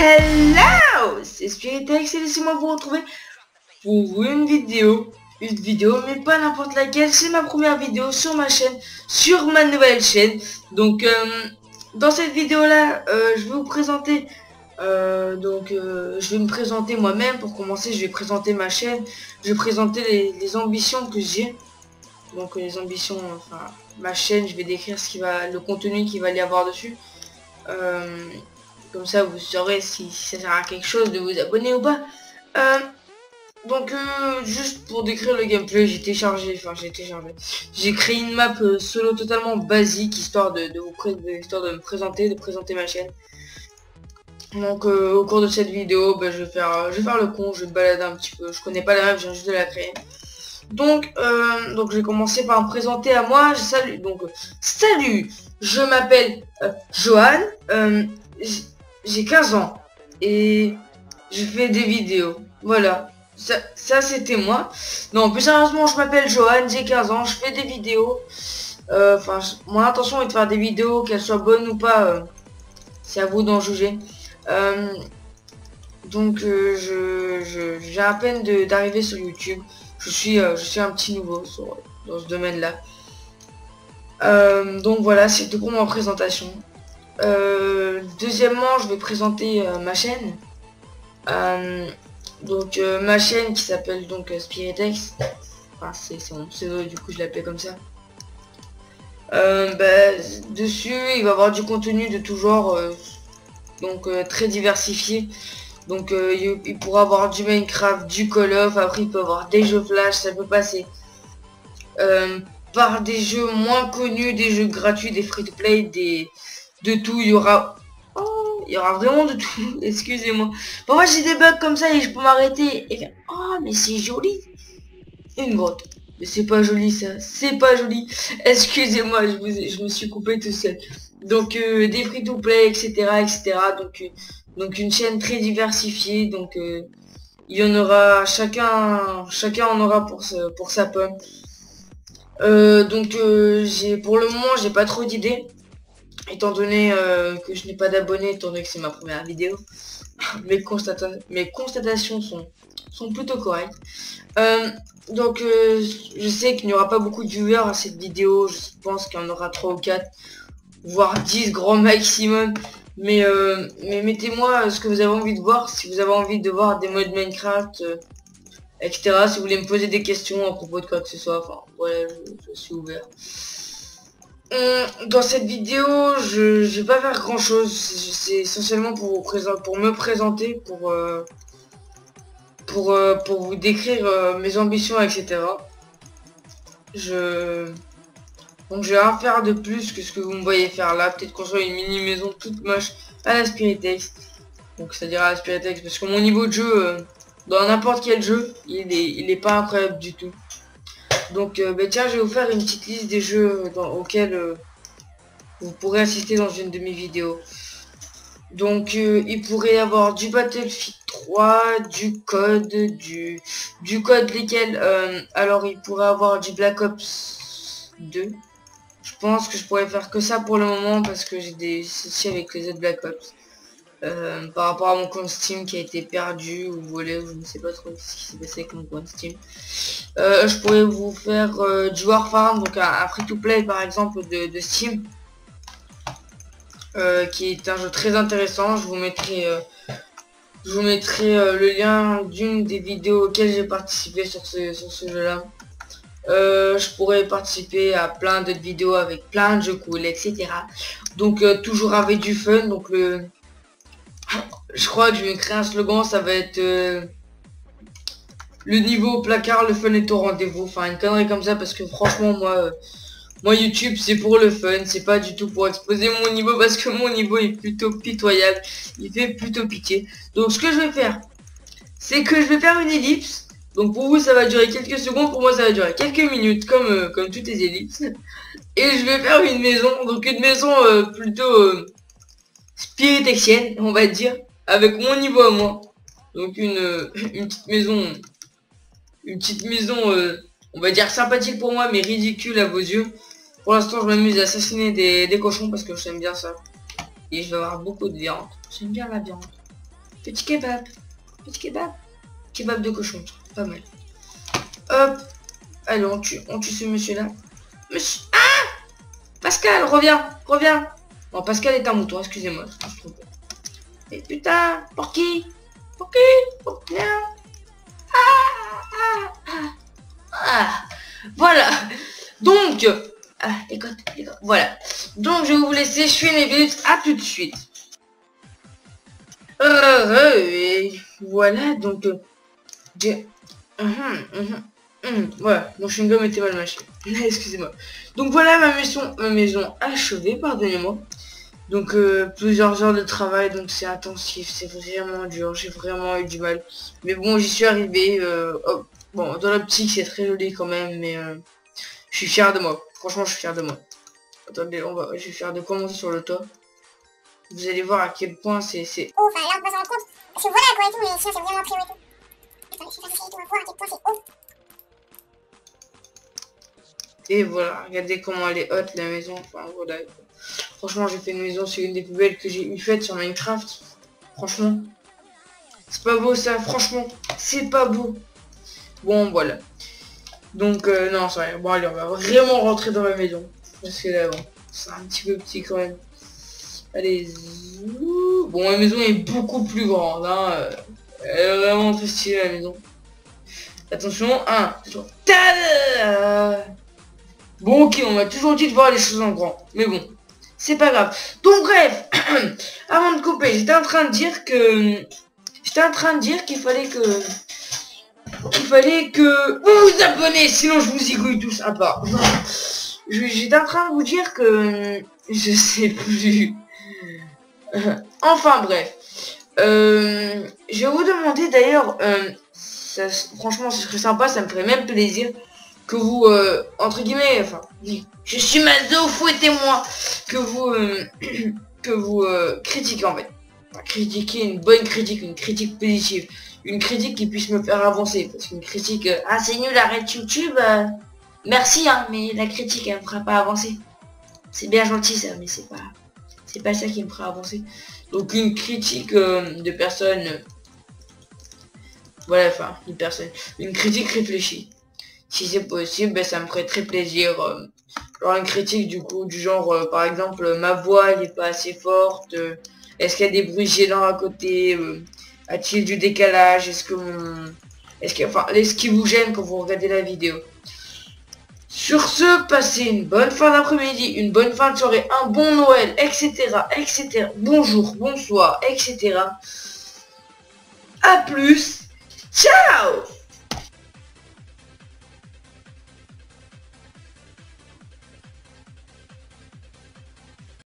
Hello, c'est Spiritex et laissez-moi vous retrouver pour une vidéo, mais pas n'importe laquelle. C'est ma première vidéo sur ma chaîne, sur ma nouvelle chaîne. Donc dans cette vidéo là, je vais vous présenter, je vais me présenter moi-même. Pour commencer, je vais présenter ma chaîne, je vais présenter les ambitions que j'ai. Donc les ambitions, enfin ma chaîne, je vais décrire le contenu qu'il va y avoir dessus. Comme ça vous saurez si ça sert à quelque chose de vous abonner ou pas. Juste pour décrire le gameplay, j'ai créé une map solo totalement basique, histoire de me présenter, de présenter ma chaîne. Donc au cours de cette vidéo, je vais faire le con, je vais me balader un petit peu. Je connais pas la map, je viens juste de la créer. Donc je vais commencer par me présenter à moi. Salut, je m'appelle Johan, j'ai 15 ans et je fais des vidéos. Voilà, ça c'était moi. Non, plus sérieusement, je m'appelle Johan, j'ai 15 ans, je fais des vidéos. Mon intention est de faire des vidéos, qu'elles soient bonnes ou pas, c'est à vous d'en juger. J'ai à peine d'arriver sur YouTube. Je suis un petit nouveau dans ce domaine-là. Donc voilà, c'est tout pour ma présentation. Deuxièmement, je vais présenter ma chaîne. Ma chaîne qui s'appelle donc Spiritex. Enfin, c'est mon pseudo, du coup je l'appelais comme ça. Dessus, il va y avoir du contenu de tout genre, très diversifié. Donc il pourra avoir du Minecraft, du Call of, après il peut avoir des jeux Flash, ça peut passer par des jeux moins connus, des jeux gratuits, des free-to-play, de tout. Il y aura vraiment de tout. Excusez-moi. Parfois j'ai des bugs comme ça et je peux m'arrêter et faire oh mais c'est joli. Une grotte. Mais c'est pas joli ça, c'est pas joli. Excusez-moi, je me suis coupé tout seul. Donc des free-to-play, etc. Donc une chaîne très diversifiée. Donc il y en aura, chacun en aura pour sa pomme. Pour le moment j'ai pas trop d'idées, étant donné que je n'ai pas d'abonnés, étant donné que c'est ma première vidéo. Mes constatations sont plutôt correctes. Je sais qu'il n'y aura pas beaucoup de viewers à cette vidéo. Je pense qu'il y en aura 3 ou 4, voire 10 grand maximum. Mais mettez-moi ce que vous avez envie de voir. Si vous avez envie de voir des modes Minecraft, etc. Si vous voulez me poser des questions à propos de quoi que ce soit, enfin voilà, je suis ouvert. Dans cette vidéo, je vais pas faire grand chose. C'est essentiellement pour me présenter, pour vous décrire mes ambitions, etc. Donc je vais rien faire de plus que ce que vous me voyez faire là. Peut-être construire une mini maison toute moche à la Spiritex. Donc c'est-à-dire à la Spiritex, parce que mon niveau de jeu, dans n'importe quel jeu, il est pas incroyable du tout. Donc tiens, je vais vous faire une petite liste des jeux auxquels vous pourrez assister dans une de mes vidéos. Donc il pourrait y avoir du Battlefield 3, du Code, du Code lesquels alors il pourrait avoir du Black Ops 2. Je pense que je pourrais faire que ça pour le moment parce que j'ai des soucis avec les autres Black Ops. Par rapport à mon compte Steam qui a été perdu ou volé, ou je ne sais pas trop ce qui s'est passé avec mon compte Steam. Je pourrais vous faire du Warfarm, donc un free-to-play par exemple de Steam, qui est un jeu très intéressant. Je vous mettrai le lien d'une des vidéos auxquelles j'ai participé sur ce jeu-là. Je pourrais participer à plein d'autres vidéos avec plein de jeux cool, etc. Donc toujours avec du fun. Donc je crois que je vais créer un slogan, ça va être le niveau au placard, le fun est au rendez-vous. Enfin une connerie comme ça, parce que franchement moi YouTube c'est pour le fun, c'est pas du tout pour exposer mon niveau, parce que mon niveau est plutôt pitoyable, il fait plutôt pitié. Donc ce que je vais faire, c'est que je vais faire une ellipse. Donc pour vous ça va durer quelques secondes, pour moi ça va durer quelques minutes, comme toutes les ellipses. Et je vais faire une maison, donc une maison plutôt spiritexienne, on va dire, avec mon niveau à moi. Donc une petite maison, on va dire sympathique pour moi, mais ridicule à vos yeux. Pour l'instant je m'amuse à assassiner des cochons parce que j'aime bien ça. Et je vais avoir beaucoup de viande. J'aime bien la viande. Petit kebab. Petit kebab. Kebab de cochon. Pas mal. Hop. Allez, on tue ce monsieur-là. Monsieur... Ah Pascal, reviens. Reviens. Bon, Pascal est un mouton, excusez-moi. Je me suis trompé. Et putain, pour qui? Pour qui? Pour qui? Voilà. Donc, les codes. Voilà. Donc, je vais vous laisser. Je fais une vidéo. À tout de suite. Et voilà. Donc, j'ai... Voilà, mon chewing-gum était mal mâché. Excusez-moi. Donc voilà ma maison achevée, pardonnez-moi. Donc plusieurs heures de travail, donc c'est intensif, c'est vraiment dur, j'ai vraiment eu du mal. Mais bon, j'y suis arrivé. Bon, dans l'optique, c'est très joli quand même, mais je suis fier de moi. Franchement, je suis fier de moi. Attendez, je vais faire de commencer sur le toit. Vous allez voir à quel point c'est... Oh, enfin là on peut se rendre compte. Parce que voilà quoi et tout, mais sinon c'est vraiment priorité. Attendez, je vais faire ça et tout, on va voir à quel point c'est haut. Et voilà, regardez comment elle est haute la maison. Enfin voilà. Franchement, j'ai fait une maison, c'est une des plus belles que j'ai eu faites sur Minecraft. Franchement. C'est pas beau ça, franchement. C'est pas beau. Bon voilà. Donc non, c'est rien. Bon allez, on va vraiment rentrer dans la maison. Parce que là, bon, c'est un petit peu petit quand même. Allez. Bon, la maison est beaucoup plus grande. Hein. Elle est vraiment très stylée la maison. Attention, 1, 2, 3. Bon ok, on m'a toujours dit de voir les choses en grand. Mais bon, c'est pas grave. Donc bref, avant de couper, j'étais en train de dire que... qu'il fallait que... Vous vous abonnez, sinon je vous zigouille tous à part. J'étais en train de vous dire que... Je sais plus. Enfin bref. Je vais vous demander d'ailleurs... franchement, ce serait sympa, ça me ferait même plaisir. Que vous, entre guillemets, enfin, je suis Mazo, fouettez-moi, que vous critiquez en fait. Enfin, critiquer une bonne critique, une critique positive, une critique qui puisse me faire avancer. Parce qu'une critique, ah c'est nul, arrête YouTube, merci hein, mais la critique elle me fera pas avancer. C'est bien gentil ça, mais c'est pas ça qui me fera avancer. Donc une critique de personne, voilà, enfin, une critique réfléchie. Si c'est possible, ben, ça me ferait très plaisir. Genre une critique du coup, du genre, par exemple, ma voix elle est pas assez forte. Est-ce qu'il y a des bruits gênants à côté? A-t-il du décalage? Est-ce qui vous gêne quand vous regardez la vidéo? Sur ce, passez une bonne fin d'après-midi, une bonne fin de soirée, un bon Noël, etc., etc. Bonjour, bonsoir, etc. À plus. Ciao!